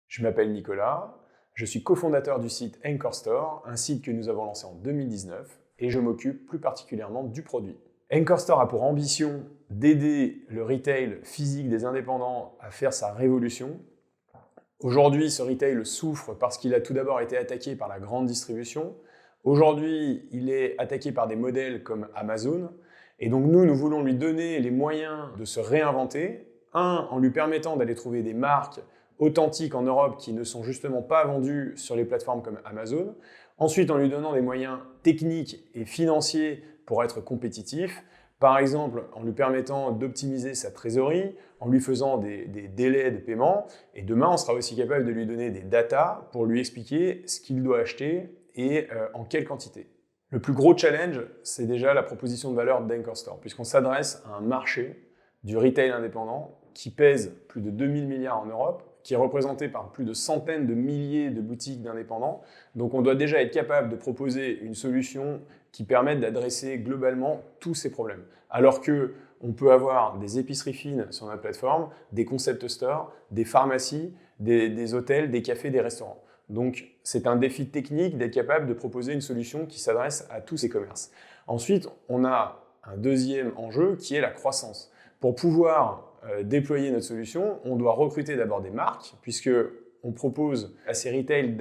Je m'appelle Nicolas, je suis cofondateur du site Anchor Store, un site que nous avons lancé en 2019 et je m'occupe plus particulièrement du produit. Anchor Store a pour ambition d'aider le retail physique des indépendants à faire sa révolution. Aujourd'hui, ce retail souffre parce qu'il a tout d'abord été attaqué par la grande distribution. Aujourd'hui, il est attaqué par des modèles comme Amazon. Et donc nous voulons lui donner les moyens de se réinventer. En lui permettant d'aller trouver des marques authentiques en Europe qui ne sont justement pas vendues sur les plateformes comme Amazon. Ensuite, en lui donnant des moyens techniques et financiers pour être compétitif. Par exemple, en lui permettant d'optimiser sa trésorerie, en lui faisant des délais de paiement. Et demain, on sera aussi capable de lui donner des datas pour lui expliquer ce qu'il doit acheter et en quelle quantité. Le plus gros challenge, c'est déjà la proposition de valeur d'Anchor Store, puisqu'on s'adresse à un marché du retail indépendant qui pèse plus de 2000 milliards en Europe, qui est représenté par plus de centaines de milliers de boutiques d'indépendants. Donc on doit déjà être capable de proposer une solution qui permette d'adresser globalement tous ces problèmes. Alors qu'on peut avoir des épiceries fines sur notre plateforme, des concept stores, des pharmacies, des hôtels, des cafés, des restaurants. Donc c'est un défi technique d'être capable de proposer une solution qui s'adresse à tous ces commerces. Ensuite, on a un deuxième enjeu qui est la croissance. Pour pouvoir déployer notre solution, on doit recruter d'abord des marques, puisqu'on propose à ces retails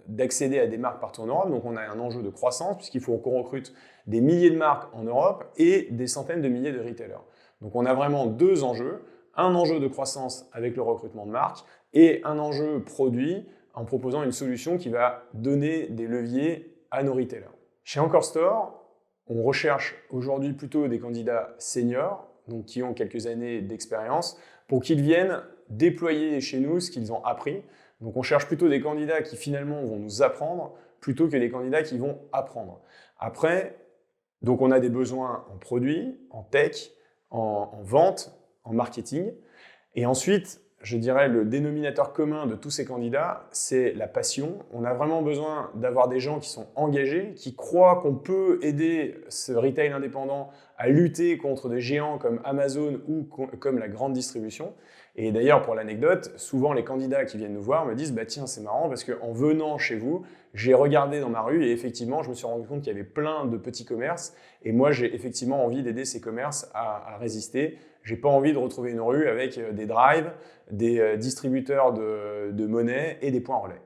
d'accéder à des marques partout en Europe. Donc on a un enjeu de croissance, puisqu'il faut qu'on recrute des milliers de marques en Europe et des centaines de milliers de retailers. Donc on a vraiment deux enjeux, un enjeu de croissance avec le recrutement de marques et un enjeu produit en proposant une solution qui va donner des leviers à nos retailers. Chez Anchor Store, on recherche aujourd'hui plutôt des candidats seniors, donc qui ont quelques années d'expérience, pour qu'ils viennent déployer chez nous ce qu'ils ont appris. Donc on cherche plutôt des candidats qui finalement vont nous apprendre, plutôt que des candidats qui vont apprendre. Après, donc on a des besoins en produits, en tech, en vente, en marketing. Et ensuite, je dirais le dénominateur commun de tous ces candidats, c'est la passion. On a vraiment besoin d'avoir des gens qui sont engagés, qui croient qu'on peut aider ce retail indépendant à lutter contre des géants comme Amazon ou comme la grande distribution. Et d'ailleurs, pour l'anecdote, souvent les candidats qui viennent nous voir me disent « Tiens, c'est marrant parce qu'en venant chez vous, j'ai regardé dans ma rue et effectivement, je me suis rendu compte qu'il y avait plein de petits commerces et moi, j'ai effectivement envie d'aider ces commerces à résister. J'ai pas envie de retrouver une rue avec des drives, des distributeurs de monnaie et des points relais. »